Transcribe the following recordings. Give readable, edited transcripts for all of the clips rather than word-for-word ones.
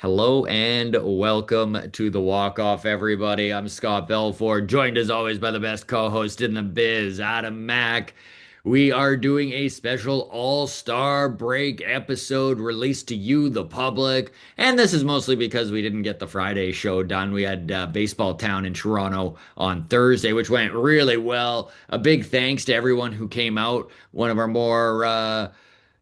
Hello and welcome to the Walk Off, everybody. I'm Scott Belford, joined as always by the best co-host in the biz, Adam Mack. We are doing a special All-Star Break episode released to you, the public, and this is mostly because we didn't get the Friday show done. We had Baseball Town in Toronto on Thursday, which went really well. A big thanks to everyone who came out. One of our more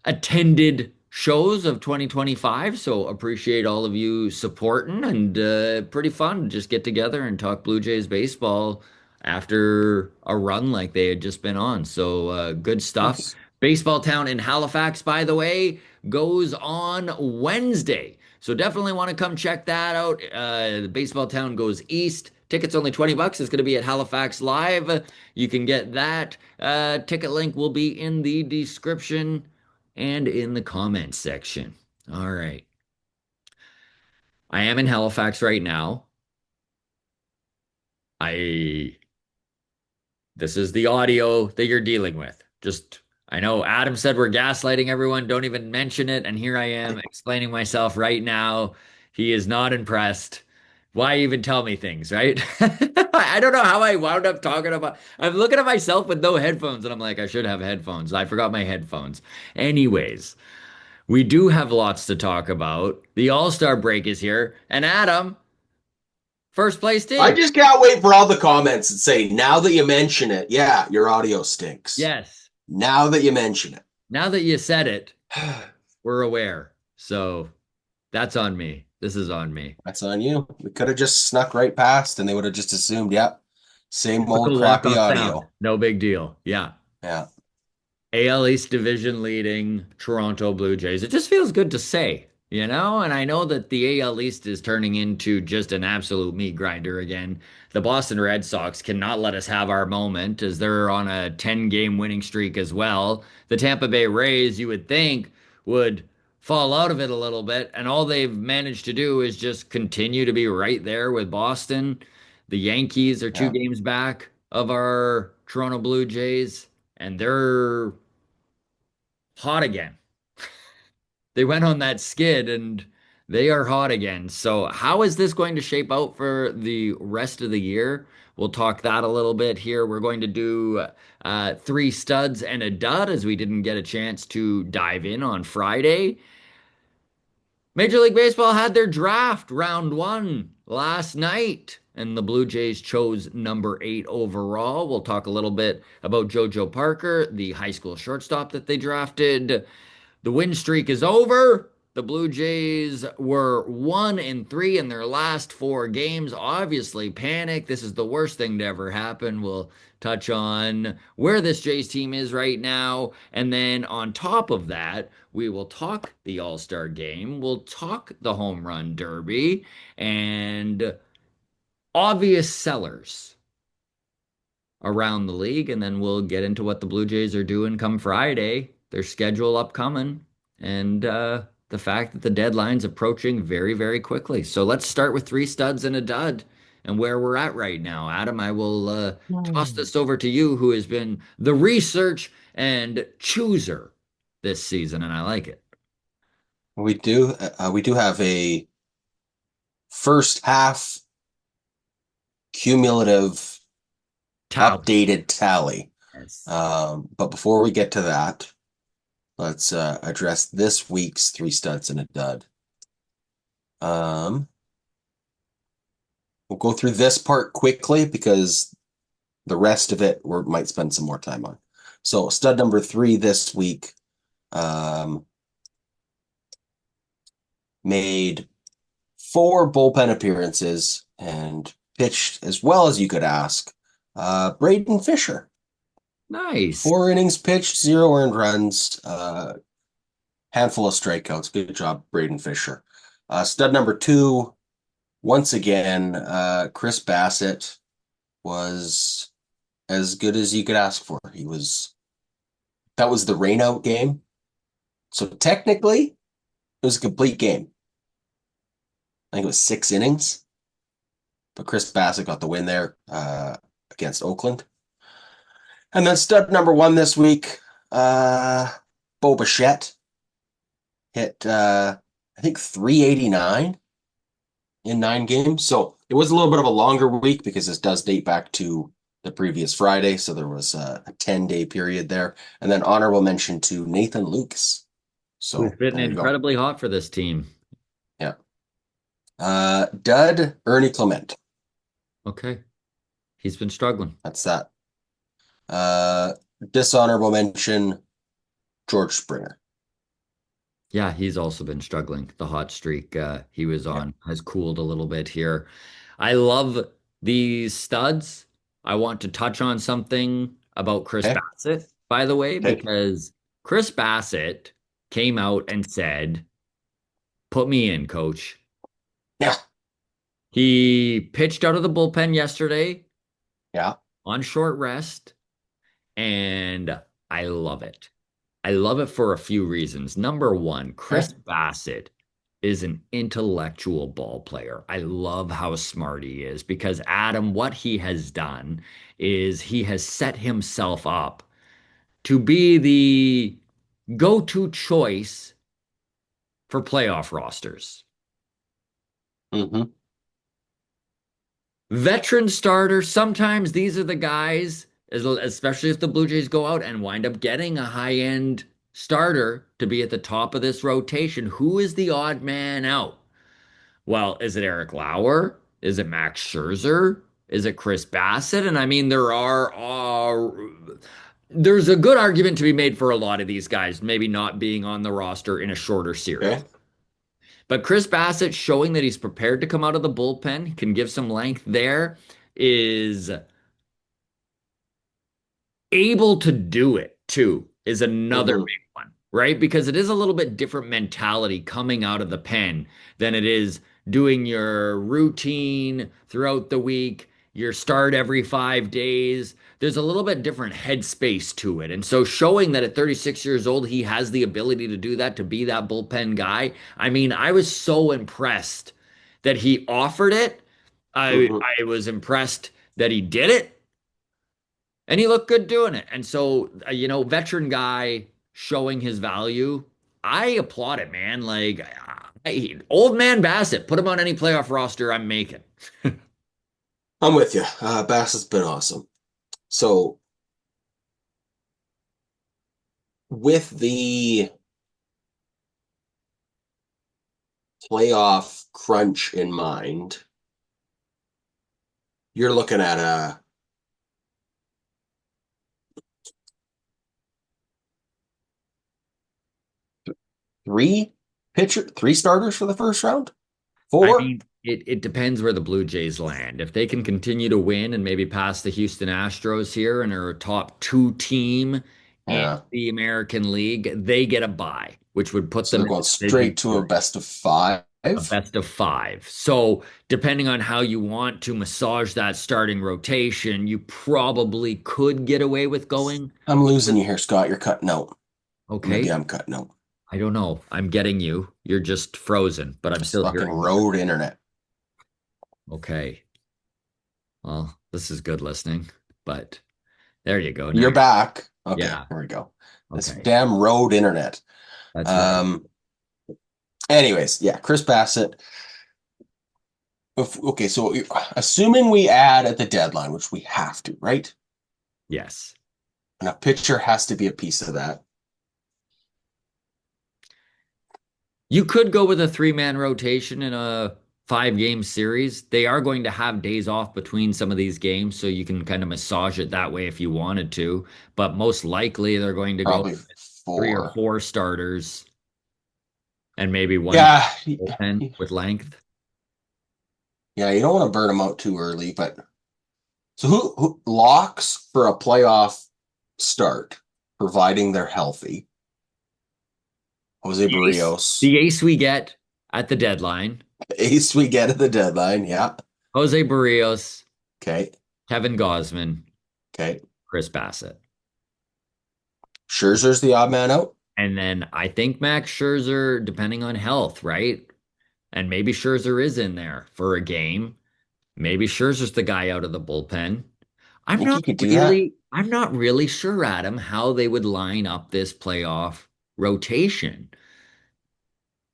attended shows of 2025. So appreciate all of you supporting and pretty fun to just get together and talk Blue Jays baseball after a run like they had just been on. So good stuff. Nice. Baseball Town in Halifax, by the way, goes on Wednesday. So definitely want to come check that out. The Baseball Town goes east. Tickets only $20. It's going to be at Halifax Live. You can get that. Ticket link will be in the description and in the comments section. All right. I am in Halifax right now. I This is the audio that you're dealing with. Just I know Adam said we're gaslighting everyone, don't even mention it, and here I am explaining myself right now. He is not impressed. Why even tell me things, right? I don't know how I wound up talking about. I'm looking at myself with no headphones, and I'm like, I should have headphones. I forgot my headphones. Anyways, we do have lots to talk about. The All-Star break is here. And Adam, first place I team. just can't wait for all the comments that say, now that you mention it, yeah, your audio stinks. Yes. Now that you mention Now that you said it, it. we're aware. So that's on me. This is on me. That's on you. We could have just snuck right past and they would have just assumed, yep, same old Typical crappy walk-off sound. audio. No big deal. Yeah. Yeah. AL East division leading Toronto Blue Jays. It just feels good to say, you know? And I know that the AL East is turning into just an absolute meat grinder again. The Boston Red Sox cannot let us have our moment as they're on a 10-game winning streak as well. The Tampa Bay Rays, you would think, would fall out of it a little bit, and all they've managed to do is just continue to be right there with Boston. The Yankees are two Yeah. games back of our Toronto Blue Jays, and they're hot again. They went on that skid and they are hot again. So, how is this going to shape out for the rest of the year? We'll talk that a little bit here. We're going to do three studs and a dud as we didn't get a chance to dive in on Friday. Major League Baseball had their draft round one last night, and the Blue Jays chose number 8 overall. We'll talk a little bit about JoJo Parker, the high school shortstop that they drafted. The win streak is over. The Blue Jays were 1-3 in their last 4 games. Obviously, panic. This is the worst thing to ever happen. We'll touch on where this Jays team is right now. And then on top of that, we will talk the All-Star game. We'll talk the home run derby and obvious sellers around the league, and then we'll get into what the Blue Jays are doing come Friday, their schedule upcoming, and the fact that the deadline's approaching very, very quickly. So let's start with three studs and a dud and where we're at right now. Adam, I will toss Hmm. this over to you, who has been the research and chooser this season, and I like it. We do have a first half cumulative Tally. updated tally. Yes. But before we get to that, let's address this week's three studs and a dud. Um, we'll go through this part quickly because the rest of it we might spend some more time on. So stud number 3 this week um, made 4 bullpen appearances and pitched as well as you could ask. Braden Fisher, Nice. 4 innings pitched, 0 earned runs, handful of strikeouts. Good job, Braden Fisher. Stud number 2, once again, Chris Bassett was as good as you could ask for. That was the rainout game. So technically, it was a complete game. I think it was 6 innings, but Chris Bassett got the win there against Oakland. And then stud number 1 this week, Bo Bichette hit, I think 389 in 9 games. So it was a little bit of a longer week because this does date back to the previous Friday. So there was a 10-day period there. And then honorable mention to Nathan Lucas. Who's So been there you go. incredibly hot for this team. Yeah. Dud Ernie Clement. Okay. He's been struggling. That's that. Uh, Dishonorable mention George Springer. Yeah, he's also been struggling. The hot streak he was Yeah. on has cooled a little bit here. I love these studs. I want to touch on something about Chris Okay. Bassett, by the way, Okay. because Chris Bassett came out and said, "Put me in, coach." Yeah. He pitched out of the bullpen yesterday Yeah. on short rest, and I love it. I love it for a few reasons. Number one, Okay. Chris Bassett is an intellectual ball player. I love how smart he is because Adam, what he has done is he has set himself up to be the go-to choice for playoff rosters. Mm-hmm. Veteran starter, sometimes these are the guys, especially if the Blue Jays go out and wind up getting a high-end starter to be at the top of this rotation. Who is the odd man out? Well, is it Eric Lauer? Is it Max Scherzer? Is it Chris Bassett? And I mean, there's a good argument to be made for a lot of these guys maybe not being on the roster in a shorter series. Okay. But Chris Bassett showing that he's prepared to come out of the bullpen, can give some length there, is able to do it too is another Mm-hmm. big one, right? Because it is a little bit different mentality coming out of the pen than it is doing your routine throughout the week, your start every 5 days. There's a little bit different headspace to it. And so showing that at 36 years old, he has the ability to do that, to be that bullpen guy. I mean, I was so impressed that he offered it. I Mm-hmm. I was impressed that he did it. And he looked good doing it. And so, veteran guy showing his value, I applaud it, man. Like, old man Bassett, put him on any playoff roster I'm making. I'm with you. Bass has been awesome. So with the playoff crunch in mind, you're looking at a three three starters for the first round? I Four? mean, it depends where the Blue Jays land. If they can continue to win and maybe pass the Houston Astros here and are a top two team in Yeah. the American League, they get a bye, which would put So them they're in going the division straight to a series. best of five. A best of five. So, depending on how you want to massage that starting rotation, you probably could get away with going. I'm losing you here, Scott. You're cutting out. Maybe Okay. I'm cutting out. I don't know. I'm getting you. You're just frozen, but I'm This still fucking hearing you. road internet. Okay. Well, this is good listening, but there you go. Now You're you're, back. Okay, yeah. here we go. This Okay. damn road internet. That's right. Um, Anyways, yeah, Chris Bassett. Okay, so assuming we add at the deadline, which we have to, right? Yes. And a pitcher has to be a piece of that. You could go with a three-man rotation in a five-game series. They are going to have days off between some of these games, so you can kind of massage it that way if you wanted to. But most likely they're going to go Probably three or four. four starters and maybe one Yeah, bullpen with length. yeah, you don't want to burn them out too early, but so who locks for a playoff start, providing they're healthy? Jose The ace, Barrios, the ace we get at the deadline, ace we get at the deadline. Yeah. Jose Barrios, Okay. Kevin Gausman, Okay. Chris Bassett. Scherzer's the odd man out. And then I think Max Scherzer, depending on health, right? And maybe Scherzer is in there for a game. Maybe Scherzer's the guy out of the bullpen. I I'm think not you could do that. I'm not really sure, Adam, how they would line up this playoff rotation.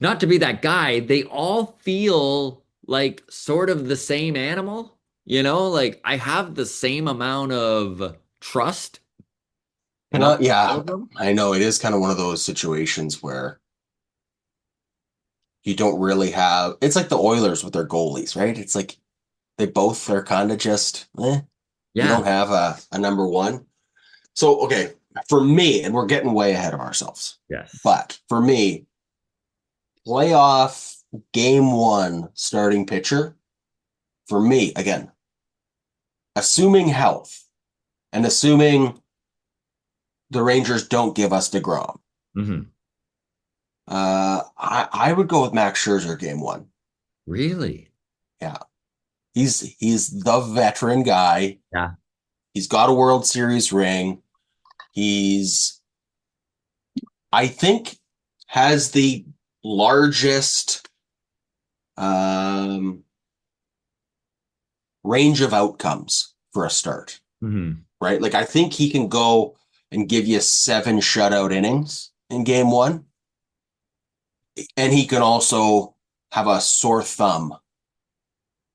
Not to be that guy, they all feel like sort of the same animal, you know? Like I have the same amount of trust in all Yeah, of them. I know it is kind of one of those situations where you don't really have. It's like the Oilers with their goalies, right? It's like they both are kind of just, you Yeah. don't have a number one. So, okay, for me, and we're getting way ahead of ourselves, Yes. but for me, playoff game one starting pitcher, for me, again, assuming health and assuming the Rangers don't give us DeGrom, Hmm. I would go with Max Scherzer game one. Really? Yeah, he's the veteran guy. Yeah. He's got a World Series ring. He's, I think, has the largest um, range of outcomes for a start, Hmm. right? Like I think he can go and give you seven shutout innings in game one, and he can also have a sore thumb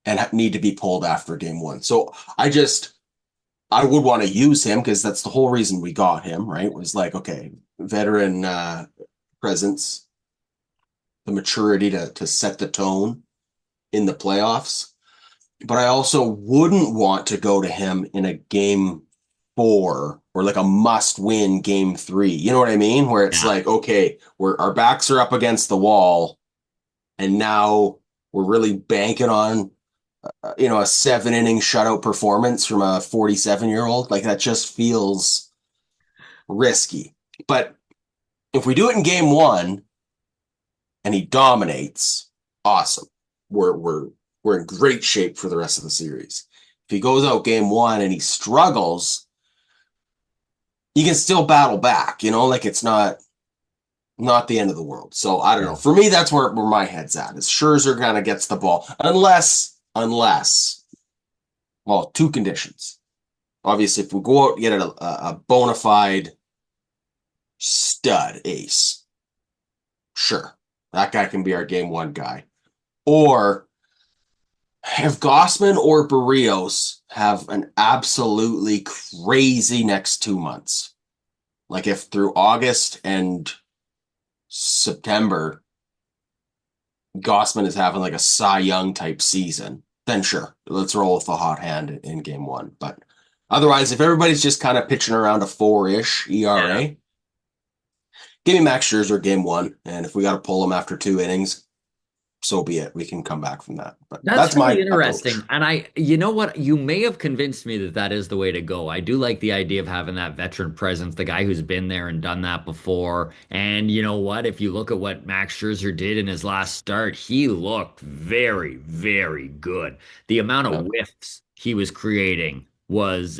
and need to be pulled after game one. So I would want to use him because that's the whole reason we got him, right? Was like, okay, veteran presence, the maturity to set the tone in the playoffs. But I also wouldn't want to go to him in a game four or like a must win game three. You know what I mean? Where it's Yeah. like, okay, our backs are up against the wall and now we're really banking on, a 7 inning shutout performance from a 47-year-old. Like that just feels risky. But if we do it in game one and he dominates, awesome. We're, we're, we're in great shape for the rest of the series. If he goes out game one and he struggles, you can still battle back, like it's not the end of the world. So I don't know. Yeah. For me, that's where my head's at. Is Scherzer kind of gets the ball, unless, well, two conditions. Obviously, if we go out and get a bona fide stud ace, sure, that guy can be our game one guy. Or if Gossman or Barrios have an absolutely crazy next 2 months, like if through August and September Gossman is having like a Cy Young type season, then sure, let's roll with the hot hand in game one. But otherwise, if everybody's just kind of pitching around a four-ish Yeah. ERA, give me Max Scherzer game one. And if we got to pull him after 2 innings, so be it. We can come back from that. But That's that's really my interesting. approach. And you know what? You may have convinced me that that is the way to go. I do like the idea of having that veteran presence, the guy who's been there and done that before. And you know what? If you look at what Max Scherzer did in his last start, he looked very, very good. The amount of Yeah. whiffs he was creating was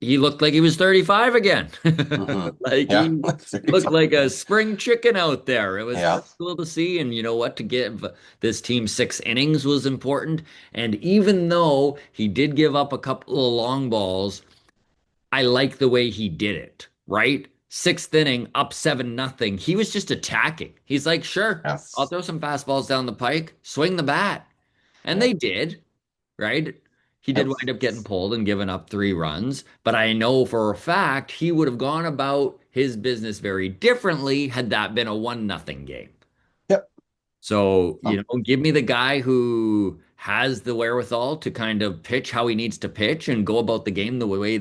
he looked like he was 35 again. Mm-hmm. Like Yeah. he looked 35. like a spring chicken out there. It was Yeah. pretty cool to see. And you know what? To give this team 6 innings was important. And even though he did give up a couple of long balls, I like the way he did it, right? Sixth inning, up 7-0. He was just attacking. He's like, sure, Yeah. I'll throw some fastballs down the pike, swing the bat. And Yeah. they did, right? He did Yep. wind up getting pulled and giving up 3 runs, but I know for a fact he would have gone about his business very differently had that been a 1-0 game. Yep. So, Um, give me the guy who has the wherewithal to kind of pitch how he needs to pitch and go about the game the way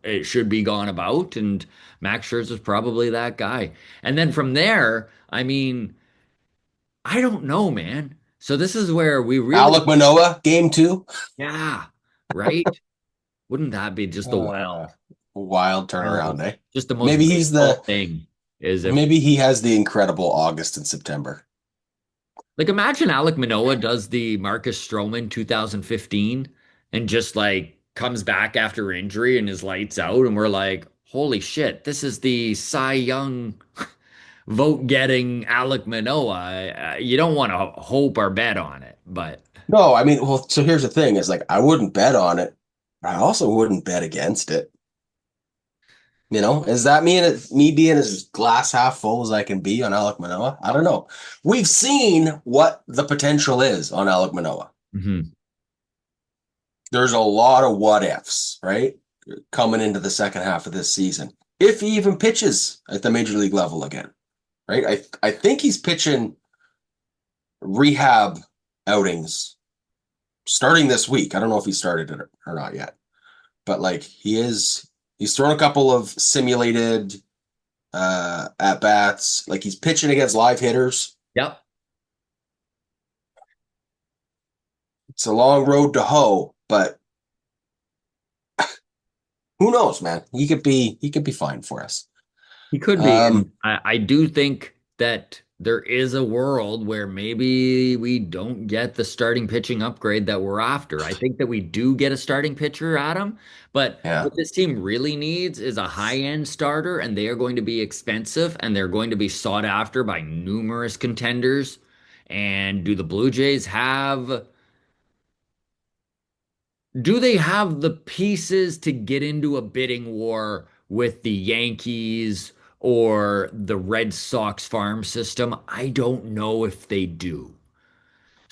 it should be gone about. And Max Scherzer is probably that guy. And then from there, I mean, I don't know, man. So this is where we Alec really, Manoah, game two. yeah, right? Wouldn't that be just a Uh, Wild wild, turnaround, eh? just the most Maybe he's baseball the thing is if, maybe he has the incredible August and September. like, imagine Alec Manoah does the Marcus Stroman 2015 and just like comes back after injury and his lights out, and we're like, holy shit, this is the Cy Young vote getting Alec Manoah. You don't want to hope or bet on it, but No, I mean, well, so here's the thing: is like I wouldn't bet on it. I also wouldn't bet against it. Is that me being as glass half full as I can be on Alec Manoah? I don't know. We've seen what the potential is on Alec Manoah. Hmm. There's a lot of what ifs, right? Coming into the second half of this season. If he even pitches at the major league level again, right? I think he's pitching rehab outings starting this week. I don't know if he started it or not yet, but like he's thrown a couple of simulated at bats. Like he's pitching against live hitters. Yep. It's a long road to hoe, but who knows, man? He could be fine for us. He could be. And Um, I do think that there is a world where maybe we don't get the starting pitching upgrade that we're after. I think that we do get a starting pitcher, Adam, but yeah. what this team really needs is a high-end starter, and they are going to be expensive and they're going to be sought after by numerous contenders. And do the Blue Jays have do they have the pieces to get into a bidding war with the Yankees or the Red Sox farm system? I don't know if they do.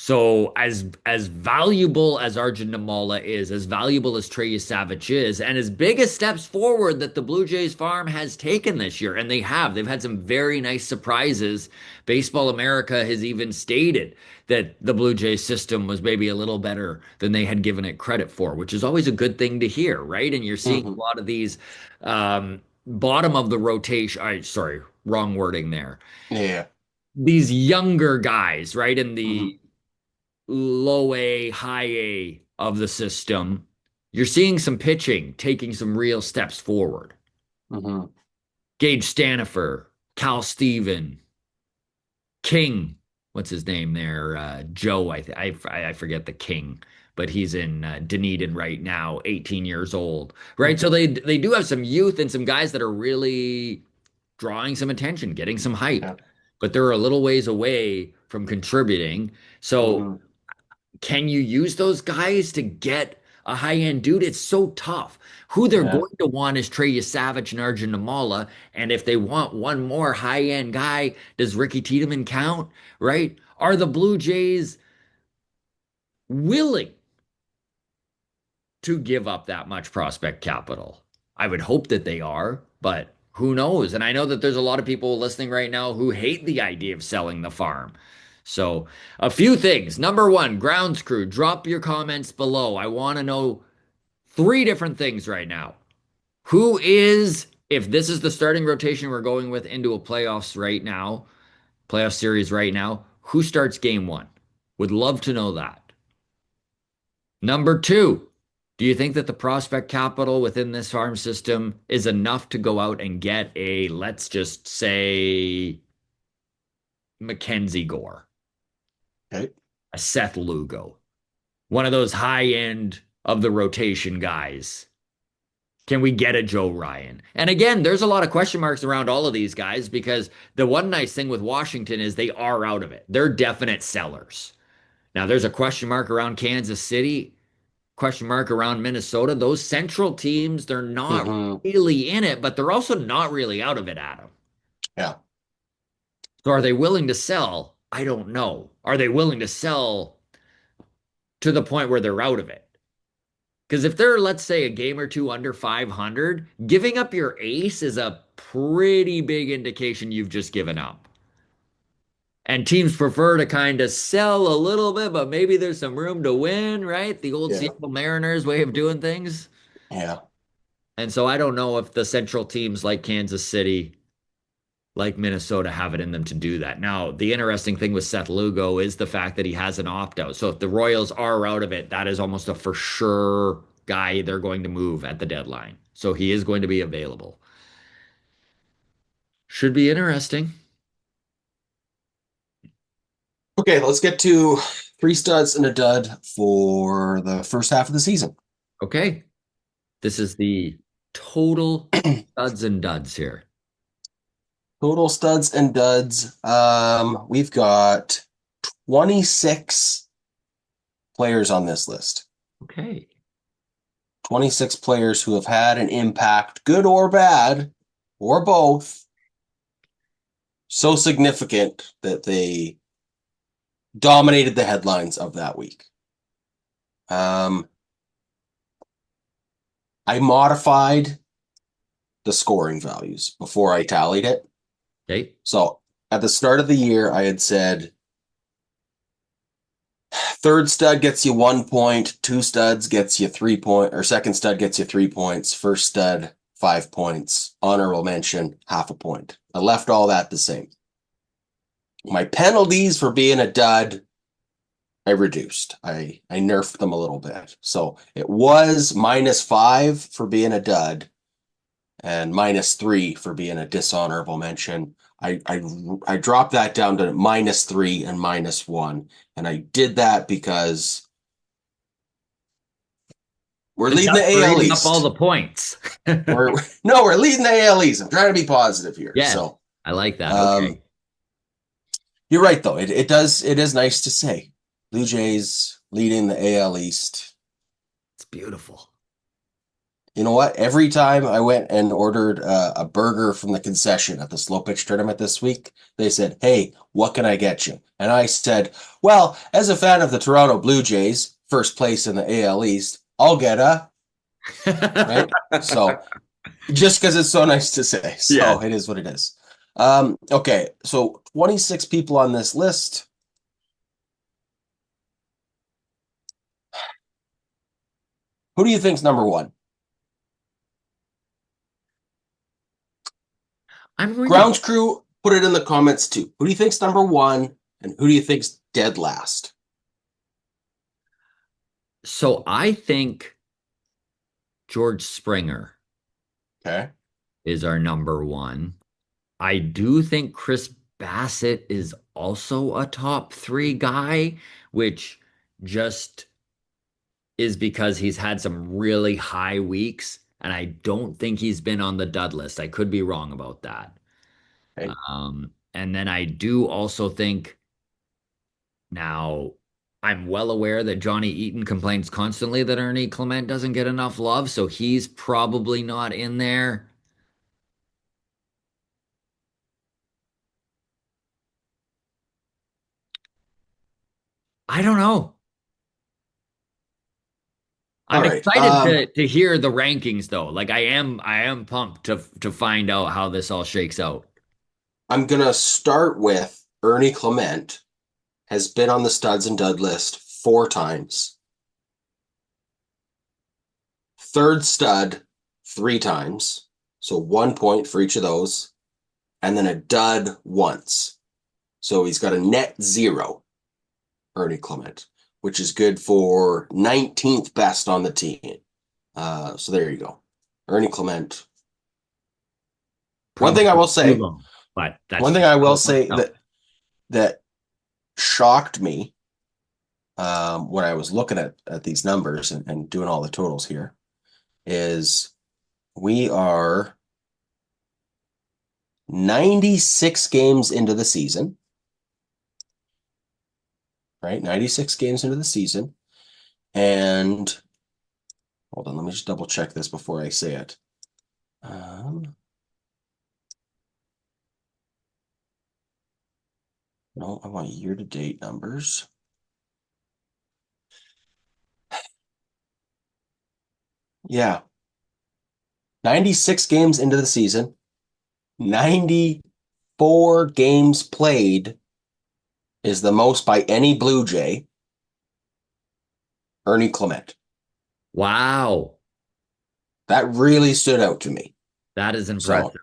So as valuable as Arjun Namala is, as valuable as Trey Savage is, and as big as steps forward that the Blue Jays farm has taken this year, and they've had some very nice surprises. Baseball America has even stated that the Blue Jays system was maybe a little better than they had given it credit for, which is always a good thing to hear, right? And you're seeing Hmm. a lot of these bottom of the rotation. Sorry, wrong wording there. Yeah. These younger guys, right, in Hmm. the low A, high A of the system, you're seeing some pitching taking some real steps forward. Hmm. Gage Stanifer, Cal Steven, King, what's his name there? Joe, I forget the King, but he's in Dunedin right now, 18 years old, right? So they do have some youth and some guys that are really drawing some attention, getting some hype, Yeah. but they're a little ways away from contributing. So Hmm. can you use those guys to get a high end dude? It's so tough. Who they're Yeah. going to want is Trey Savage and Arjun Namala. And if they want one more high end guy, does Ricky Tiedemann count? Right? Are the Blue Jays willing to give up that much prospect capital? I would hope that they are, but who knows? And I know that there's a lot of people listening right now who hate the idea of selling the farm. So, a few things. Number one, grounds crew, drop your comments below. I want to know three different things right now. Who is, if this is the starting rotation we're going with into a playoffs right now, playoff series right now, who starts game one? Would love to know that. Number two, do you think that the prospect capital within this farm system is enough to go out and get a, let's just say, Mackenzie Gore, Okay. a Seth Lugo, one of those high end of the rotation guys? Can we get a Joe Ryan? And again, there's a lot of question marks around all of these guys because the one nice thing with Washington is they are out of it. They're definite sellers. Now, there's a question mark around Kansas City, question mark around Minnesota. Those central teams, they're not Hmm. really in it, but they're also not really out of it, Adam. Yeah. So are they willing to sell? I don't know. Are they willing to sell to the point where they're out of it? Because if they're, let's say, a game or two under 500, giving up your ace is a pretty big indication you've just given up. And teams prefer to kind of sell a little bit, but maybe there's some room to win, right? The old Yeah. Seattle Mariners way of doing things. Yeah. And so I don't know if the central teams like Kansas City, like Minnesota, have it in them to do that. Now, the interesting thing with Seth Lugo is the fact that he has an opt out. So if the Royals are out of it, that is almost a for sure guy they're going to move at the deadline. So he is going to be available. Should be interesting. Okay, let's get to three studs and a dud for the first half of the season. Okay. This is the total studs and duds here. Total studs and duds. We've got 26 players on this list. Okay. 26 players who have had an impact, good or bad, or both, so significant that they dominated the headlines of that week. Um, I modified the scoring values before I tallied it. Okay. So at the start of the year, I had said third stud gets you 1 point, two studs gets you 3 point, or second stud gets you 3 points, first stud 5 points, honorable mention half a point. I left all that the same. My penalties for being a dud, I reduced. I nerfed them a little bit. So it was -5 for being a dud and -3 for being a dishonorable mention. I dropped that down to -3 and -1. And I did that because we're And leading the thus we're AL eating up all East. the points. We're no, we're leading the AL East. I'm trying to be positive here. Yes, So I like that. um, Okay. you're right though. It is nice to say. Blue Jays leading the AL East. It's beautiful. You know what? Every time I went and ordered a burger from the concession at the slow pitch tournament this week, they said, "Hey, what can I get you?" And I said, "Well, as a fan of the Toronto Blue Jays, first place in the AL East, I'll get a," right? So just because it's so nice to say. Yes. So it is what it is. Okay, so 26 people on this list. Who do you think's number one? I'm going to. Grounds crew, put it in the comments too. Who do you think's number one, and who do you think's dead last? So I think George Springer Okay. is our number one. I do think Chris Bassett is also a top three guy, which just is because he's had some really high weeks, and I don't think he's been on the dud list. I could be wrong about that. Okay. And then I do also think now I'm well aware that Johnny Eaton complains constantly that Ernie Clement doesn't get enough love, so he's probably not in there. I don't know. All I'm right. excited to hear the rankings though. Like I am pumped to find out how this all shakes out. I'm gonna start with Ernie Clement has been on the studs and dud list 4 times. Third stud 3 times. So 1 point for each of those. And then a dud once. So he's got a net zero, Ernie Clement, which is good for 19th best on the team. So there you go. Ernie Clement. One Probably thing I will too say, long, but that's one thing just I how will it works say out. that shocked me when I was looking at these numbers and doing all the totals here is we are 96 games into the season, right? 96 games into the season. And hold on, let me just double check this before I say it. No, I want year-to-date numbers. Yeah, 96 games into the season, 94 games played is the most by any Blue Jay, Ernie Clement. Wow, That really stood out to me. that is So, impressive.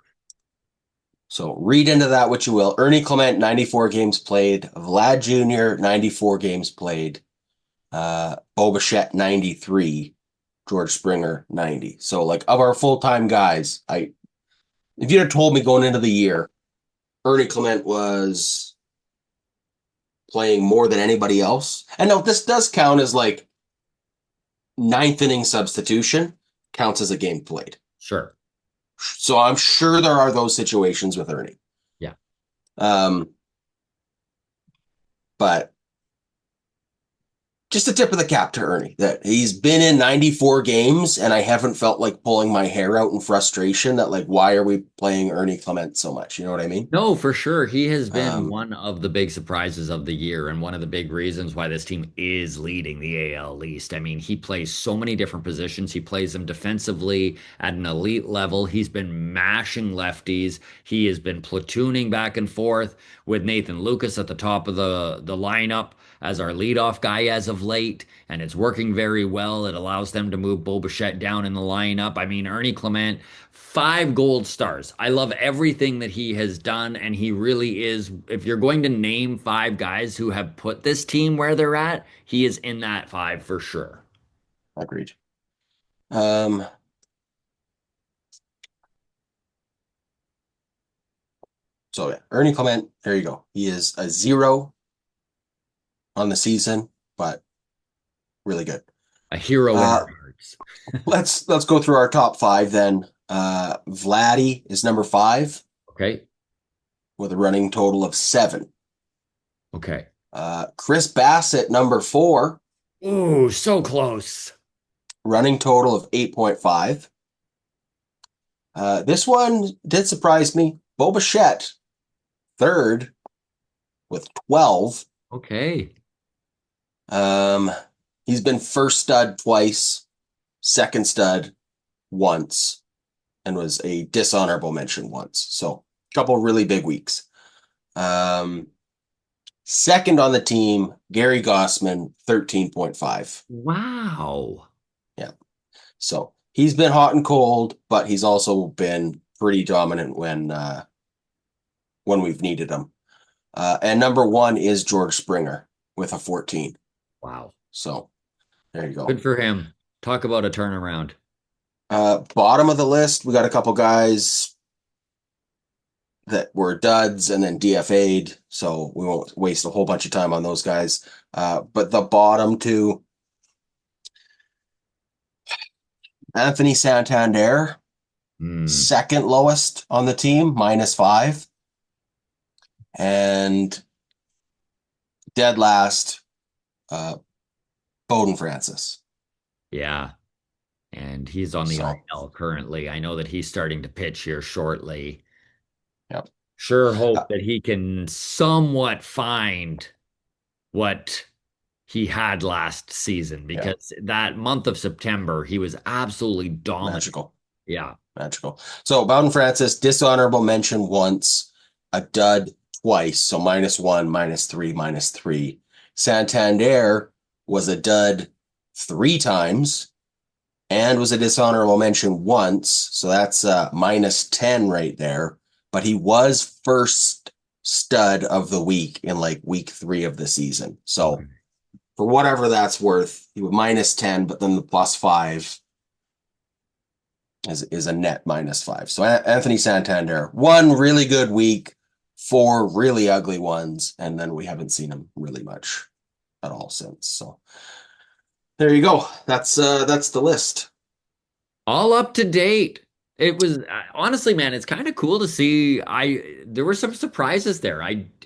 so read into that what you will. Ernie Clement, 94 games played. Vlad Jr., 94 games played. Bo Bichette, 93. George Springer, 90. So, like, of our full-time guys, if you'd have told me going into the year, Ernie Clement was playing more than anybody else. And no, this does count as like ninth inning substitution, counts as a game played. Sure. So I'm sure there are those situations with Ernie. Yeah. Um, but just a tip of the cap to Ernie that he's been in 94 games and I haven't felt like pulling my hair out in frustration that like, why are we playing Ernie Clement so much? You know what I mean? No, for sure. He has been Um, one of the big surprises of the year and one of the big reasons why this team is leading the AL East. I mean, he plays so many different positions. He plays them defensively at an elite level. He's been mashing lefties. He has been platooning back and forth with Nathan Lucas at the top of the lineup as our leadoff guy as of late, and it's working very well. It allows them to move Bo Bichette down in the lineup. I mean, Ernie Clement, 5 gold stars. I love everything that he has done, and he really is. If you're going to name 5 guys who have put this team where they're at, he is in that 5 for sure. Agreed. Um, so yeah, Ernie Clement, there you go. He is a 0 on the season, but really good. A hero in Uh, our hearts. let's go through our top 5 then. Vladdy is number 5 Okay. with a running total of 7. Okay. Chris Bassett, number 4, Ooh, so close. running total of 8.5. This one did surprise me. Bo Bichette, third with 12. Okay. Um, he's been first stud twice, second stud once, and was a dishonorable mention once. So a couple really big weeks. Um, second on the team, Gary Gossman, 13.5. Wow. Yeah. So he's been hot and cold, but he's also been pretty dominant when we've needed him. And number 1 is George Springer with a 14. Wow. So there you go. Good for him. Talk about a turnaround. Bottom of the list, we got a couple guys that were duds and then DFA'd, so we won't waste a whole bunch of time on those guys. But the bottom 2, Anthony Santander, Hmm. second lowest on the team, -5, and dead last, uh, Bowden Francis. Yeah. And he's on the So, IL currently. I know that he's starting to pitch here shortly. yep. Sure Uh, hope that he can somewhat find what he had last season yeah, because that month of September, he was absolutely dominant. magical. Yeah. Magical. So Bowden Francis, dishonorable mention once, a dud twice. So -1, -3, -3. Santander was a dud 3 times and was a dishonorable mention once. So that's -10 right there. But he was first stud of the week in like week 3 of the season. Okay. So for whatever that's worth, he was -10, but then the +5 is a net -5. So Anthony Santander, 1 really good week, 4 really ugly ones, and then we haven't seen him really much at all since. So there you go. That's the list. All up to date. It was honestly, man, it's kind of cool to see. There were some surprises there.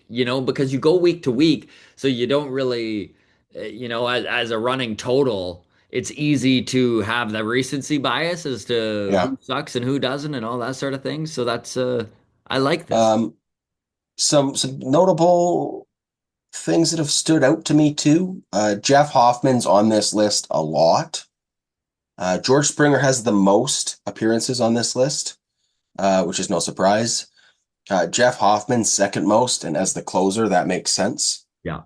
Because you go week to week, so you don't really, as a running total, it's easy to have the recency bias as to Yeah. who sucks and who doesn't and all that sort of thing. So I like this. Um, some notable things that have stood out to me too. Jeff Hoffman's on this list a lot. George Springer has the most appearances on this list, which is no surprise. Jeff Hoffman's second most, and as the closer, that makes sense, Yeah.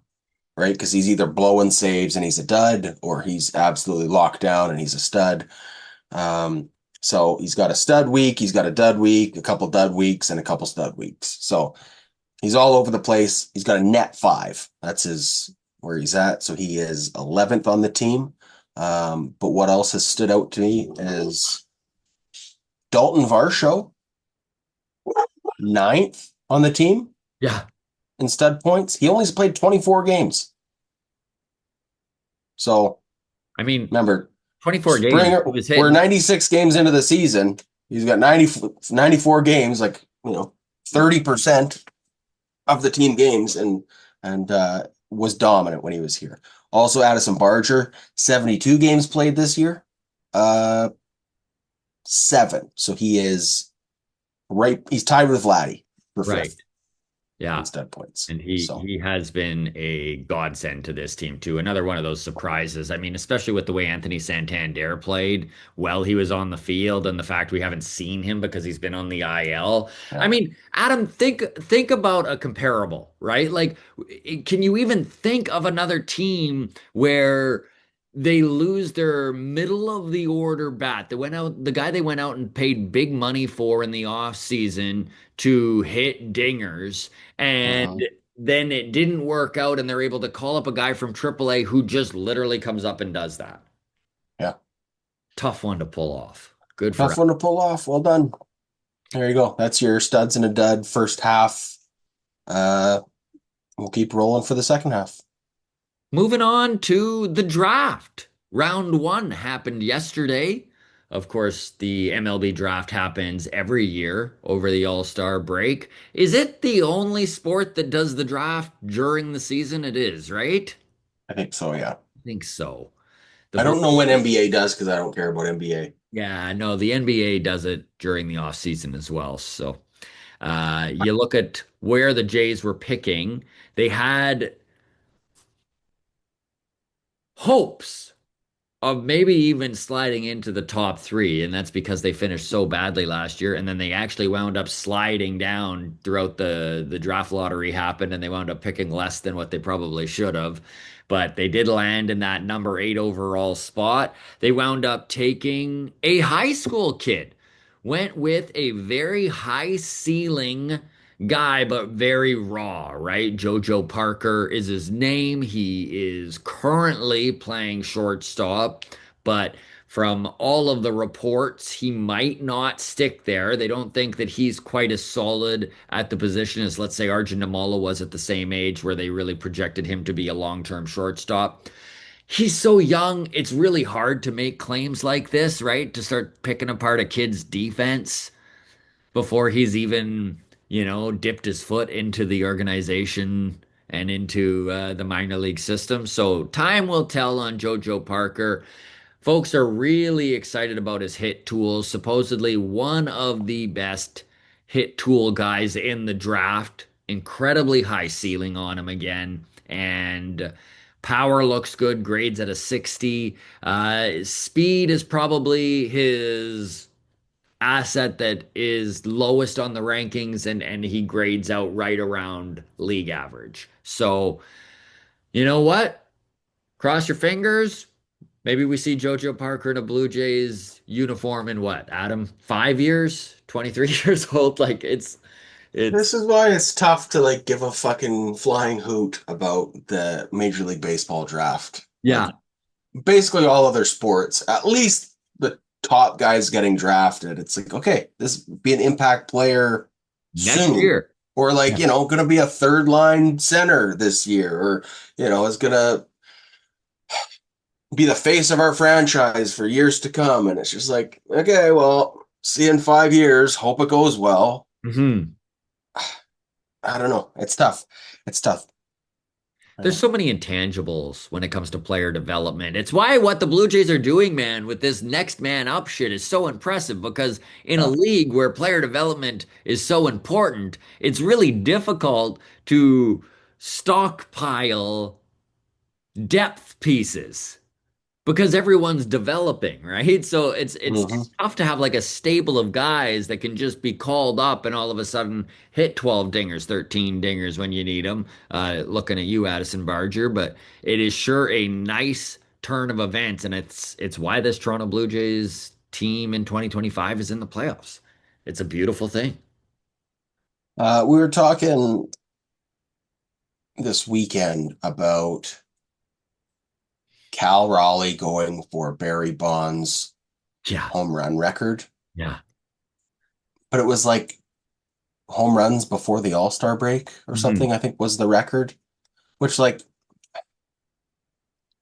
right? Because he's either blowing saves and he's a dud, or he's absolutely locked down and he's a stud. So he's got a stud week, he's got a dud week, a couple dud weeks, and a couple stud weeks. So he's all over the place. He's got a net 5. That's his where he's at. So he is 11th on the team. But what else has stood out to me is Dalton Varsho, 9th on the team Yeah. in stud points. He only's played 24 games. So I mean, remember, 24 games. Springer, He was we're hitting. 96 games into the season. He's got 94 games, like, 30% of the team games, and was dominant when he was here. Also, Addison Barger, 72 games played this year, uh, seven. So he is right. He's tied with Vladdy for Right. fifth Yeah. in stud points. And he So he has been a godsend to this team too. Another one of those surprises. I mean, especially with the way Anthony Santander played while he was on the field and the fact we haven't seen him because he's been on the IL. I yeah. mean, Adam, think about a comparable, right? Like, can you even think of another team where they lose their middle of the order bat? The guy they went out and paid big money for in the off season to hit dingers and Mhm. then it didn't work out and they're able to call up a guy from AAA who just literally comes up and does that. Yeah. Tough one to pull off. Good for Tough him. one to pull off. Well done. There you go. That's your studs and a dud first half. Uh, we'll keep rolling for the second half. Moving on to the draft. Round one happened yesterday. Of course, the MLB draft happens every year over the All-Star break. Is it the only sport that does the draft during the season? It is, right? I think so, yeah. I think so. The I Blue don't know when NBA does because I don't care about NBA. Yeah, no, the NBA does it during the off season as well. So you look at where the Jays were picking, they had hopes of maybe even sliding into the top three, and that's because they finished so badly last year, and then they actually wound up sliding down throughout the draft lottery happened, and they wound up picking less than what they probably should have. But they did land in that number 8 overall spot. They wound up taking a high school kid, went with a very high ceiling guy, but very raw, right? JoJo Parker is his name. He is currently playing shortstop, but from all of the reports, he might not stick there. They don't think that he's quite as solid at the position as, let's say, Arjun Namala was at the same age, where they really projected him to be a long-term shortstop. He's so young, it's really hard to make claims like this, right? To start picking apart a kid's defense before he's even, dipped his foot into the organization and into the minor league system. So time will tell on JoJo Parker. Folks are really excited about his hit tools. Supposedly one of the best hit tool guys in the draft. Incredibly high ceiling on him again. And power looks good, grades at a 60. Speed is probably his asset that is lowest on the rankings and he grades out right around league average. So, you know what? Cross your fingers. Maybe we see JoJo Parker in a Blue Jays uniform in what, Adam? 5 years? 23 years old? Like This it's is why it's tough to like give a fucking flying hoot about the Major League Baseball draft. yeah, Like basically all other sports, at least the top guys getting drafted. It's like, okay, this be an impact player next soon. year. Or like, Yeah. gonna be a third line center this year, or is gonna be the face of our franchise for years to come. And it's just like, okay, well, see you in 5 years. Hope it goes well. Mhm. I don't know. It's tough. It's tough. There's Yeah. so many intangibles when it comes to player development. It's why what the Blue Jays are doing, man, with this next man up shit is so impressive because in a Yeah. league where player development is so important, it's really difficult to stockpile depth pieces because everyone's developing, right? So it's Mhm. tough to have like a stable of guys that can just be called up and all of a sudden hit 12 dingers, 13 dingers when you need them. Looking at you, Addison Barger, but it is sure a nice turn of events, and it's why this Toronto Blue Jays team in 2025 is in the playoffs. It's a beautiful thing. We were talking this weekend about Cal Raleigh going for Barry Bonds' Yeah, home run record, yeah. but it was like home runs before the All-Star break or Mhm. something, I think was the record, which like,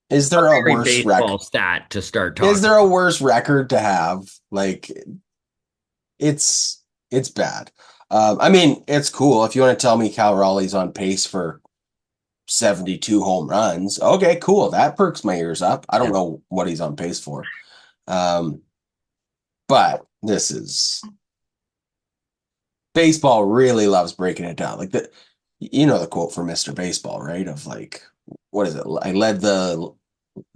is A there a very worse baseball rec stat to start is talking there a about. worse record to have? Like it's bad. I mean, it's cool if you want to tell me Cal Raleigh's on pace for 72 home runs. Okay, cool. That perks my ears up. I don't Yeah. know what he's on pace for. Um, but this is baseball really loves breaking it down. Like the quote from Mr. Baseball, right? Of like, what is it? I led the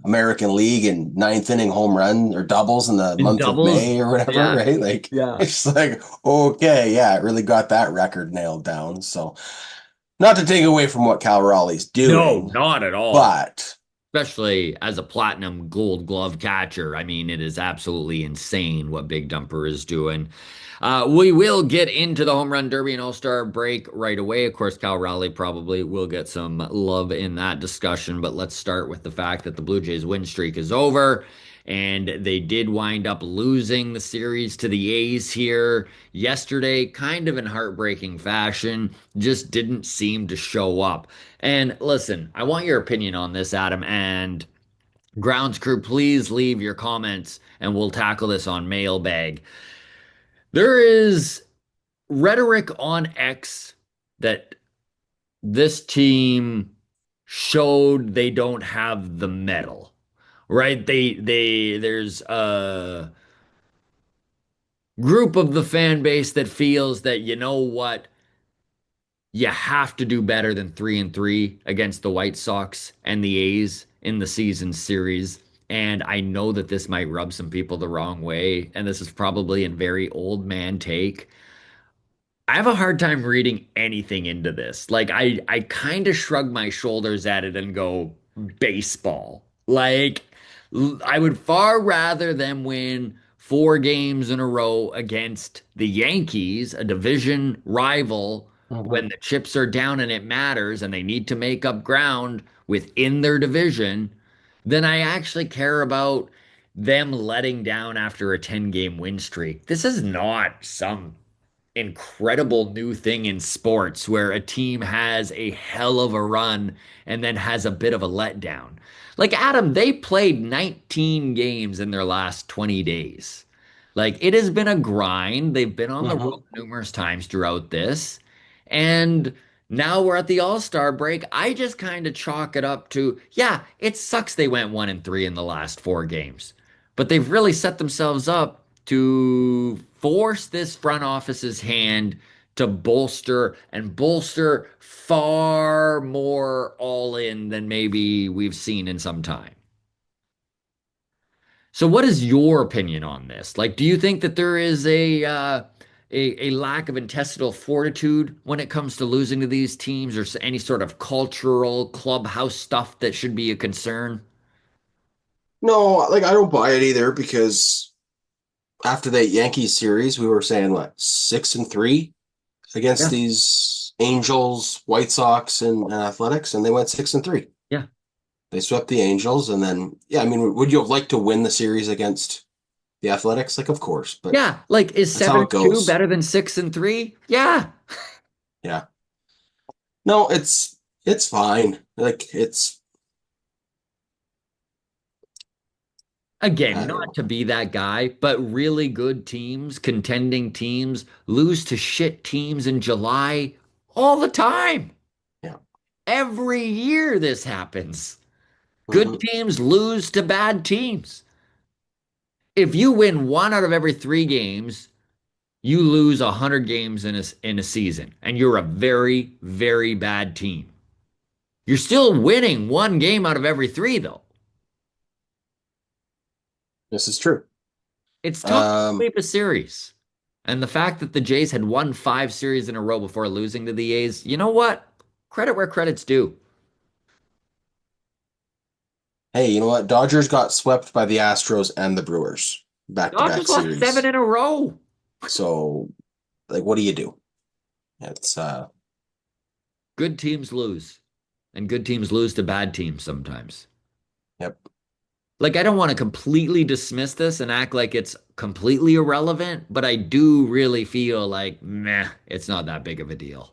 American League in ninth inning home run or doubles in the In month of doubles? May or whatever, Yeah. right? Like Yeah. it's like, okay, yeah, it really got that record nailed down. So not to take away from what Cal Raleigh's No, doing, not at all. but Especially as a platinum gold glove catcher. I mean, it is absolutely insane what Big Dumper is doing. We will get into the home run derby and all-star break right away. Of course, Cal Raleigh probably will get some love in that discussion, but let's start with the fact that the Blue Jays win streak is over. And they did wind up losing the series to the A's here yesterday, kind of in heartbreaking fashion. Just didn't seem to show up. And listen, I want your opinion on this, Adam. And grounds crew, please leave your comments and we'll tackle this on mailbag. There is rhetoric on X that this team showed they don't have the metal, right? There's a group of the fan base that feels that, you know what? You have to do better than 3-3 against the White Sox and the A's in the season series. And I know that this might rub some people the wrong way, and this is probably a very old man take. I have a hard time reading anything into this. Like I kind of shrug my shoulders at it and go baseball. Like I would far rather them win 4 games in a row against the Yankees, a division rival, Mhm. when the chips are down and it matters and they need to make up ground within their division, than I actually care about them letting down after a 10-game win streak. This is not some incredible new thing in sports where a team has a hell of a run and then has a bit of a letdown. Like Adam, they played 19 games in their last 20 days. Like it has been a grind. They've been on the road Mhm. numerous times throughout this. And now we're at the All-Star break. I just kind of chalk it up to, yeah, it sucks they went 1-3 in the last 4 games. But they've really set themselves up to force this front office's hand to bolster far more all in than maybe we've seen in some time. So what is your opinion on this? Like, do you think that there is a lack of intestinal fortitude when it comes to losing to these teams, or any sort of cultural clubhouse stuff that should be a concern? No, like I don't buy it either because after that Yankees series, we were saying what 6-3 against Yeah, these Angels, White Sox, and Athletics, and they went 6-3. yeah, They swept the Angels, and then yeah, I mean, would you have liked to win the series against the Athletics? Like, of course, but yeah. Like, is that's how seven it and two goes. better than 6-3? Yeah. Yeah. No, it's fine. Like it's Again, I don't not know. to be that guy, but really good teams, contending teams, lose to shit teams in July all the time. Yeah. Every year this happens. Good Hmm. teams lose to bad teams. If you win 1 out of every 3 games, you lose 100 games in a season, and you're a very, very bad team. You're still winning 1 game out of every 3, though. This is true. It's tough to Um, sweep a series. And the fact that the Jays had won 5 series in a row before losing to the A's, you know what? Credit where credit's due. hey, you know what? Dodgers got swept by the Astros and the Brewers back-to-back Dodgers lost seven series. in a row. So, like, what do you do? It's Good teams lose, and good teams lose to bad teams sometimes. yep. Like, I don't want to completely dismiss this and act like it's completely irrelevant, but I do really feel like, meh, it's not that big of a deal.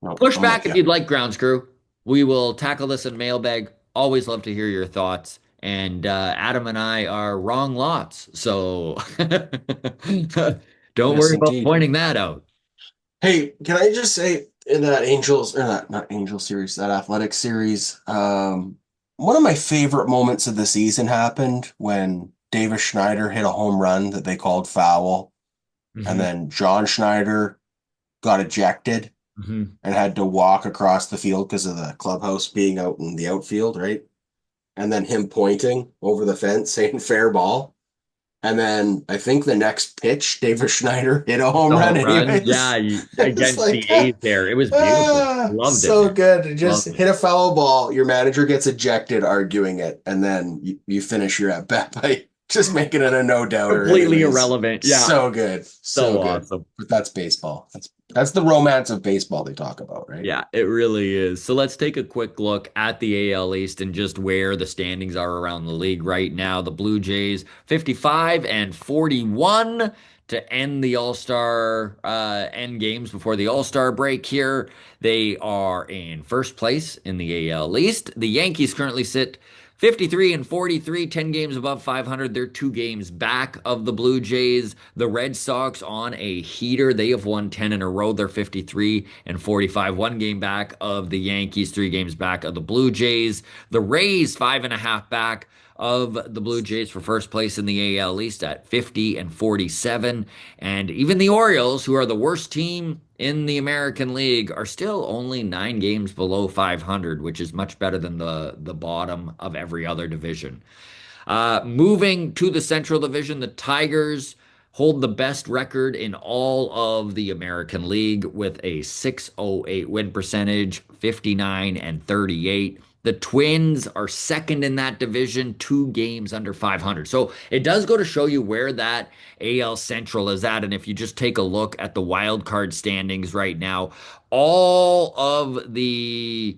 No, Push I'm back with if you. you'd like, Grounds Crew. We will tackle this in mailbag. Always love to hear your thoughts. And Adam and I are wrong lots. So don't Yes, worry about indeed. pointing that out. Hey, can I just say? in that Angels or not Angel series, that Athletic series. One of my favorite moments of the season happened when Davis Schneider hit a home run that they called foul, and Hmm. then John Schneider got ejected Hmm. and had to walk across the field because of the clubhouse being out in the outfield, right? And then him pointing over the fence saying fair ball. And then I think the next pitch, David Schneider hit a home The run home run, anyways. yeah, It's against like, the A's there. It was beautiful. Loved it, so man. good. Just Loved it. hit a foul ball. Your manager gets ejected arguing it, and then you finish your at bat by just making it a no doubter. Completely Anyways, irrelevant. Yeah, so good, so so good. awesome. But that's baseball. That's the romance of baseball they talk about, right? Yeah, it really is. So let's take a quick look at the AL East and just where the standings are around the league right now. The Blue Jays 55 and 41 to end the All-Star end games before the All-Star break here. They are in first place in the AL East. The Yankees currently sit 53 and 43, 10 games above 500. They're 2 games back of the Blue Jays. The Red Sox on a heater. They have won 10 in a row. They're 53 and 45, 1 game back of the Yankees, 3 games back of the Blue Jays. The Rays, 5.5 back of the Blue Jays for first place in the AL East at 50 and 47. And even the Orioles, who are the worst team in the American League, are still only 9 games below 500, which is much better than the bottom of every other division. Moving to the Central Division, the Tigers hold the best record in all of the American League with a 608 win percentage, 59 and 38. The Twins are second in that division, 2 games under 500. So it does go to show you where that AL Central is at. And if you just take a look at the wild card standings right now, all of the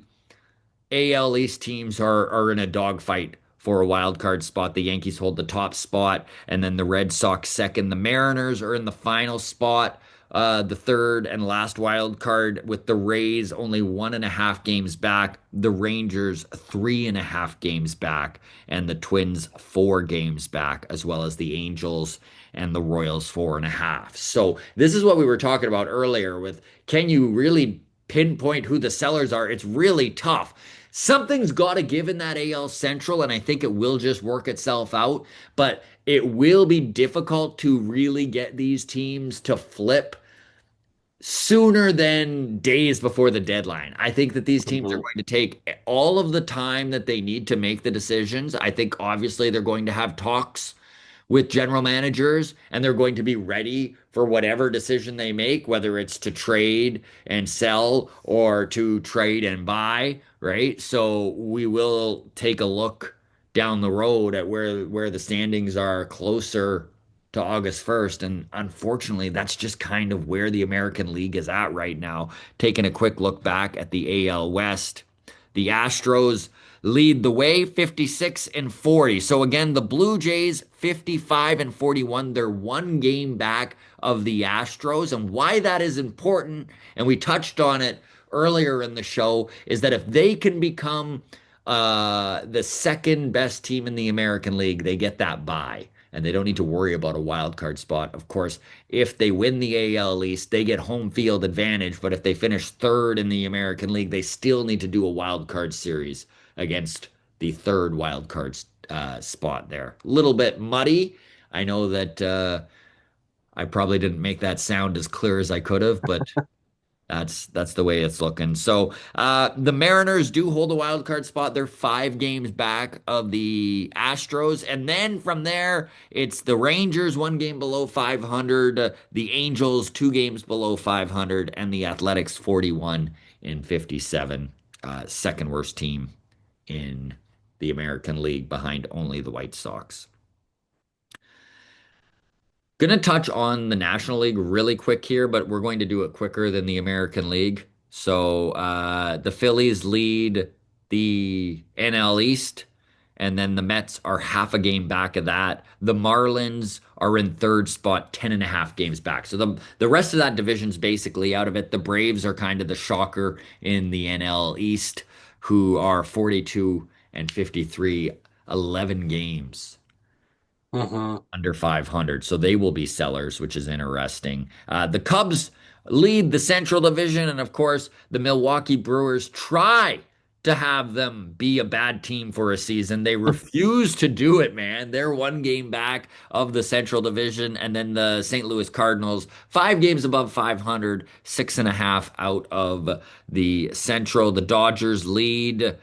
AL East teams are in a dogfight for a wild card spot. The Yankees hold the top spot, and then the Red Sox second. The Mariners are in the final spot, the third and last wild card, with the Rays only 1.5 games back, the Rangers 3.5 games back, and the Twins 4 games back, as well as the Angels and the Royals 4.5. So this is what we were talking about earlier with, can you really pinpoint who the sellers are? It's really tough. Something's got to give in that AL Central, and I think it will just work itself out. But it will be difficult to really get these teams to flip sooner than days before the deadline. I think that these teams are Mhm. going to take all of the time that they need to make the decisions. I think obviously they're going to have talks with general managers, and they're going to be ready for whatever decision they make, whether it's to trade and sell or to trade and buy, right? So we will take a look down the road at where the standings are closer to August 1st. And unfortunately, that's just kind of where the American League is at right now. Taking a quick look back at the AL West, the Astros lead the way 56 and 40. So again, the Blue Jays 55 and 41. They're 1 game back of the Astros. And why that is important, and we touched on it earlier in the show, is that if they can become the second best team in the American League, they get that bye. And they don't need to worry about a wild card spot. Of course, if they win the AL East, they get home field advantage. But if they finish third in the American League, they still need to do a wild card series against the third wild card spot there. A little bit muddy. I know that I probably didn't make that sound as clear as I could have, but that's the way it's looking. So the Mariners do hold a wild card spot. They're 5 games back of the Astros, and then from there it's the Rangers 1 game below 500, the Angels 2 games below 500, and the Athletics 41 and 57, second worst team in the American League behind only the White Sox. Gonna touch on the National League really quick here, but we're going to do it quicker than the American League. So the Phillies lead the NL East, and then the Mets are half a game back of that. The Marlins are in third spot, 10.5 games back. So the rest of that division's basically out of it. The Braves are kind of the shocker in the NL East, who are 42 and 53, 11 games Mhm. under 500. So they will be sellers, which is interesting. The Cubs lead the Central Division. And of course, the Milwaukee Brewers try to have them be a bad team for a season. They refuse to do it, man. They're one game back of the Central Division. And then the St. Louis Cardinals, 5 games above 500, 6.5 out of the Central. The Dodgers lead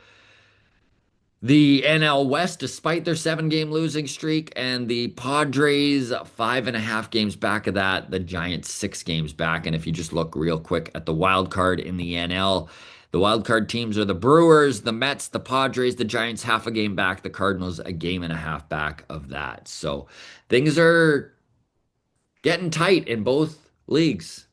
the NL West, despite their 7 game losing streak, and the Padres 5.5 games back of that. The Giants 6 games back. And if you just look real quick at the wild card in the NL, the wild card teams are the Brewers, the Mets, the Padres, the Giants half a game back, the Cardinals a game and a half back of that. So things are getting tight in both leagues.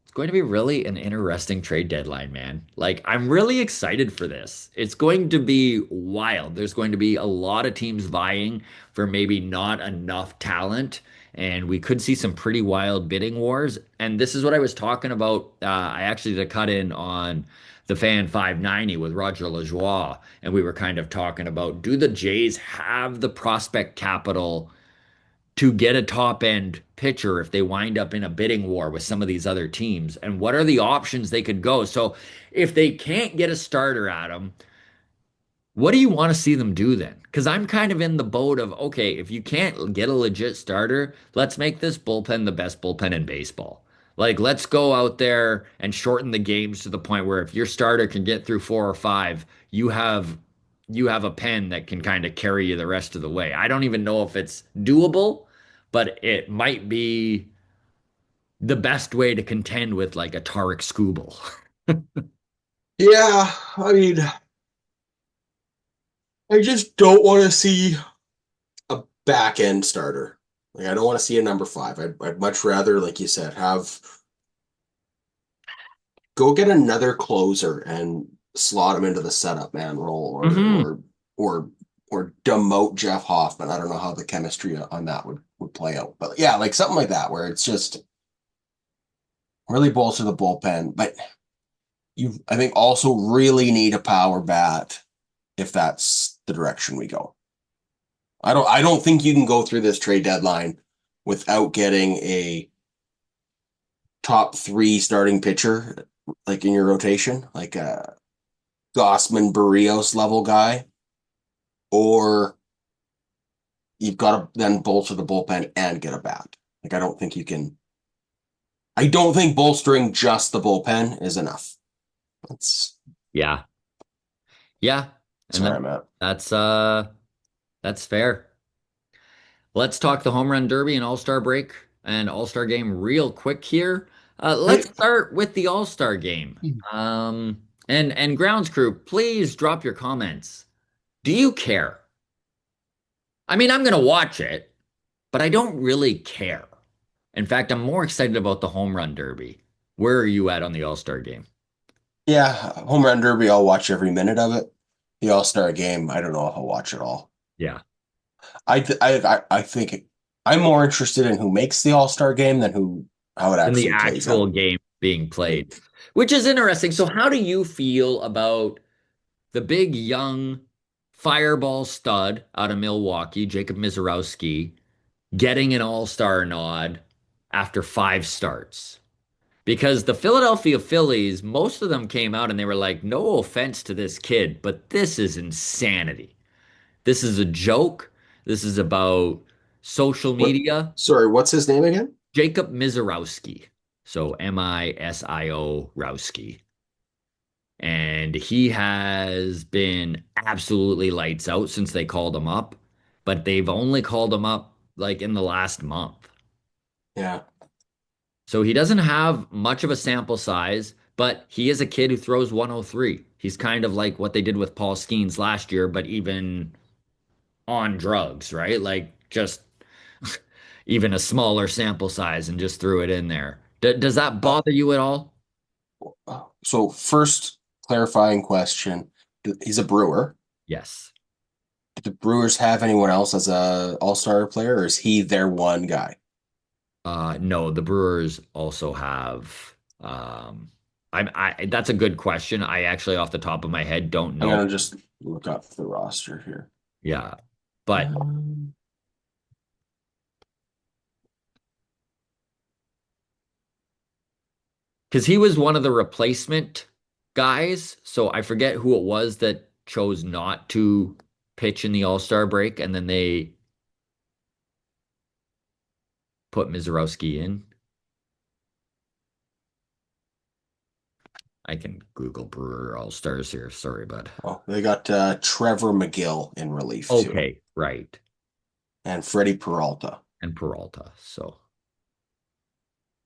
It's going to be really an interesting trade deadline, man. Like, I'm really excited for this. It's going to be wild. There's going to be a lot of teams vying for maybe not enough talent, and we could see some pretty wild bidding wars. And this is what I was talking about. I actually did a cut in on the Fan 590 with Roger Lajoie, and we were kind of talking about, do the Jays have the prospect capital to get a top end pitcher if they wind up in a bidding war with some of these other teams? And what are the options they could go? So if they can't get a starter at them, what do you want to see them do then? Because I'm kind of in the boat of, okay, if you can't get a legit starter, let's make this bullpen the best bullpen in baseball. Like, let's go out there and shorten the games to the point where if your starter can get through 4 or 5, you have a pen that can kind of carry you the rest of the way. I don't even know if it's doable, but it might be the best way to contend with like a Tarek Skubal. Yeah, I mean, I just don't want to see a back end starter. Like, I don't want to see a number five. I'd much rather, like you said, have go get another closer and slot him into the setup man role, Hmm. or or demote Jeff Hoffman. I don't know how the chemistry on that would play out, but yeah, like something like that where it's just really bolster the bullpen. But you, I think, also really need a power bat if that's the direction we go. I don't think you can go through this trade deadline without getting a top three starting pitcher like in your rotation, like a Gossman Barrios level guy, or you've got to then bolster the bullpen and get a bat. Like I don't think bolstering just the bullpen is enough. That's Yeah. Yeah. that's And where I'm at. that's fair. Let's talk the home run derby and all-star break and all-star game real quick here. Let's Right. start with the all-star game. And grounds crew, please drop your comments. Do you care? I mean, I'm gonna watch it, but I don't really care. In fact, I'm more excited about the home run derby. Where are you at on the all-star game? Yeah, home run derby, I'll watch every minute of it. The All-Star game, I don't know if I'll watch it all. Yeah. I think I'm more interested in who makes the All-Star game than who how it In the actually plays actual out. game being Like, played, which is interesting. So, how do you feel about the big young fireball stud out of Milwaukee, Jacob Mizorowski, getting an all-star nod after 5 starts? Because the Philadelphia Phillies, most of them came out and they were like, no offense to this kid, but this is insanity. This is a joke. This is about social what? media. Sorry, what's his name again? Jacob Mizorowski. So Misio Rowski. And he has been absolutely lights out since they called him up, but they've only called him up like in the last month. Yeah. So he doesn't have much of a sample size, but he is a kid who throws 103. He's kind of like what they did with Paul Skeens last year, but even on drugs, right? Like just even a smaller sample size and just threw it in there. Does that Uh, bother you at all? so first clarifying question: he's a Brewer. Yes. Do the Brewers have anyone else as a All-Star player, or is he their one guy? No, the Brewers also have. That's a good question. I actually, off the top of my head, don't I'm know. gonna just look up the roster here. Yeah, but Um, because he was one of the replacement guys. So I forget who it was that chose not to pitch in the All-Star break, and then they put Mizorowski in. I can Google Brewer All-Stars here. Sorry, bud. Well, they got Trevor McGill in relief too, Okay, right. and Freddie Peralta. And Peralta. So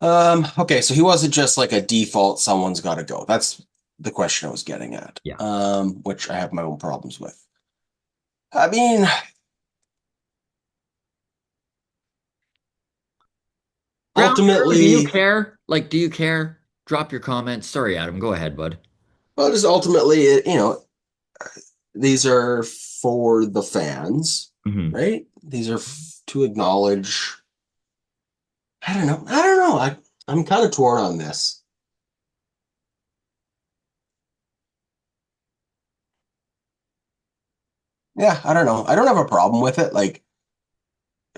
Okay, so he wasn't just like a default, someone's got to go. That's the question I was getting at, yeah. which I have my own problems with. I mean, Ground Zero, do you ultimately, care? Like, do you care? Drop your comments. Sorry, Adam. Go ahead, bud. well, just ultimately, these are for the fans, Hmm. right? These are to acknowledge. I don't know. I don't know. I'm kind of torn on this. Yeah, I don't know. I don't have a problem with it. Like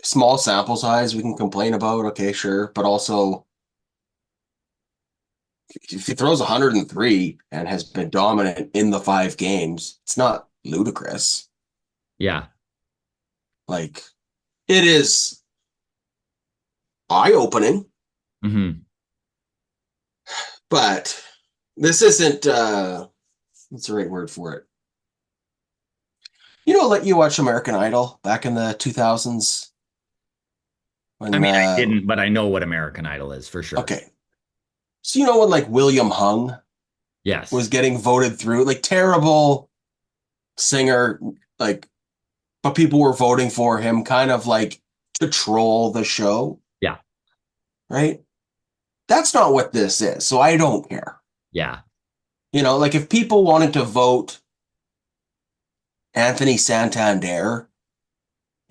small sample size, we can complain about. Okay, sure, but also if he throws 103 and has been dominant in the 5 games, it's not ludicrous. Yeah. Like it is eye-opening, Hmm. but this isn't what's the right word for it? Let you watch American Idol back in the 2000s I when mean, I didn't, but I know what American Idol is for sure. okay. So when like William Hung was Yes. getting voted through, like terrible singer, like but people were voting for him kind of like to troll the show, Yeah. right? That's not what this is. So I don't care. Yeah. Like if people wanted to vote Anthony Santander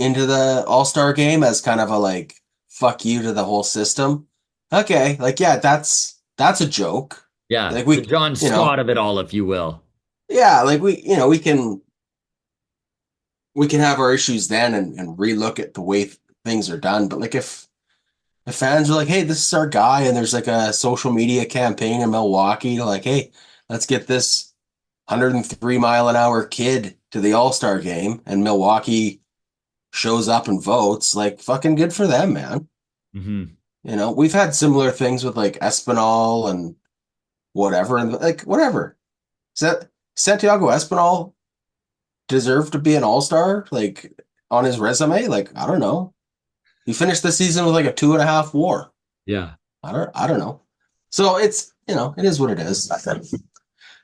into the All-Star game as kind of a like fuck you to the whole system. Okay, like yeah, that's a joke. Yeah. Like The John Scott of it all, if you will. yeah, like we can have our issues then and relook at the way things are done. But like if fans are like, hey, this is our guy, and there's like a social media campaign in Milwaukee to like, hey, let's get this 103-mile-an-hour kid to the All-Star game, and Milwaukee shows up and votes, like fucking good for them, man. Hmm. We've had similar things with like Espinal and whatever, and like whatever. Is that Santiago Espinal deserve to be an all-star? Like on his resume? Like, I don't know. He finished the season with like a 2.5 WAR. Yeah. I don't know. So it's, it is what it is.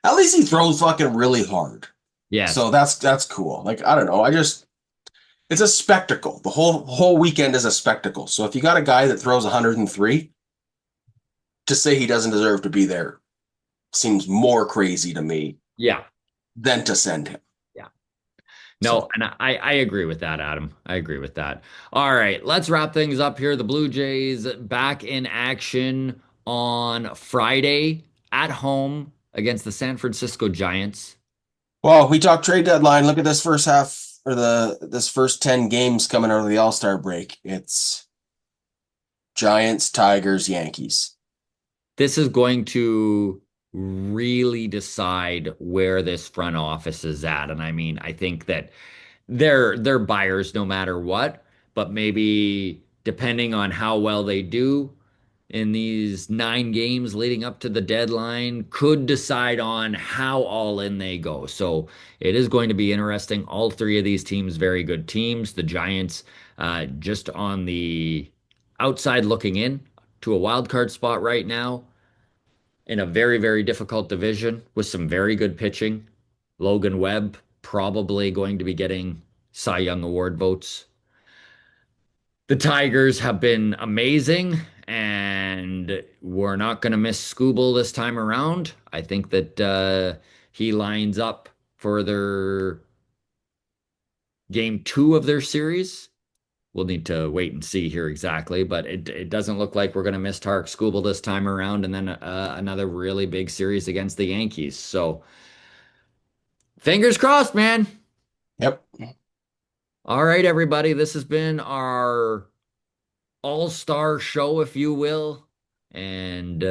At least he throws fucking really hard. Yes. So that's cool. Like, I don't know. It's a spectacle. The whole weekend is a spectacle. So if you got a guy that throws 103, to say he doesn't deserve to be there seems more crazy to me Yeah. than to send him. Yeah. No, So, and I agree with that, Adam. I agree with that. All right, let's wrap things up here. The Blue Jays back in action on Friday at home against the San Francisco Giants. well, we talked trade deadline. Look at this first half or this first 10 games coming out of the All-Star break. It's Giants, Tigers, Yankees. This is going to really decide where this front office is at. And I mean, I think that they're buyers no matter what, but maybe depending on how well they do in these 9 games leading up to the deadline could decide on how all in they go. So it is going to be interesting. All three of these teams, very good teams. The Giants, just on the outside looking in to a wild card spot right now in a very, very difficult division with some very good pitching. Logan Webb probably going to be getting Cy Young Award votes. The Tigers have been amazing, and we're not going to miss Scooble this time around. I think that he lines up for their game 2 of their series. We'll need to wait and see here exactly, but it doesn't look like we're going to miss Tarek Scooble this time around, and then another really big series against the Yankees. So fingers crossed, man. Yep. All right, everybody. This has been our all-star show, if you will. And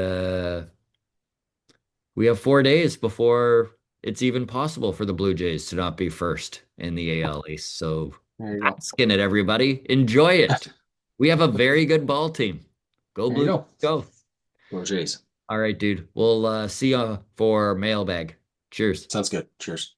We have 4 days before it's even possible for the Blue Jays to not be first in the AL East. So There you go. bask in it, everybody. Enjoy it. We have a very good ball team. Go There you Blue Jays, go. go. Go Jays. All right, dude. We'll see you for mailbag. Cheers. Sounds good. Cheers.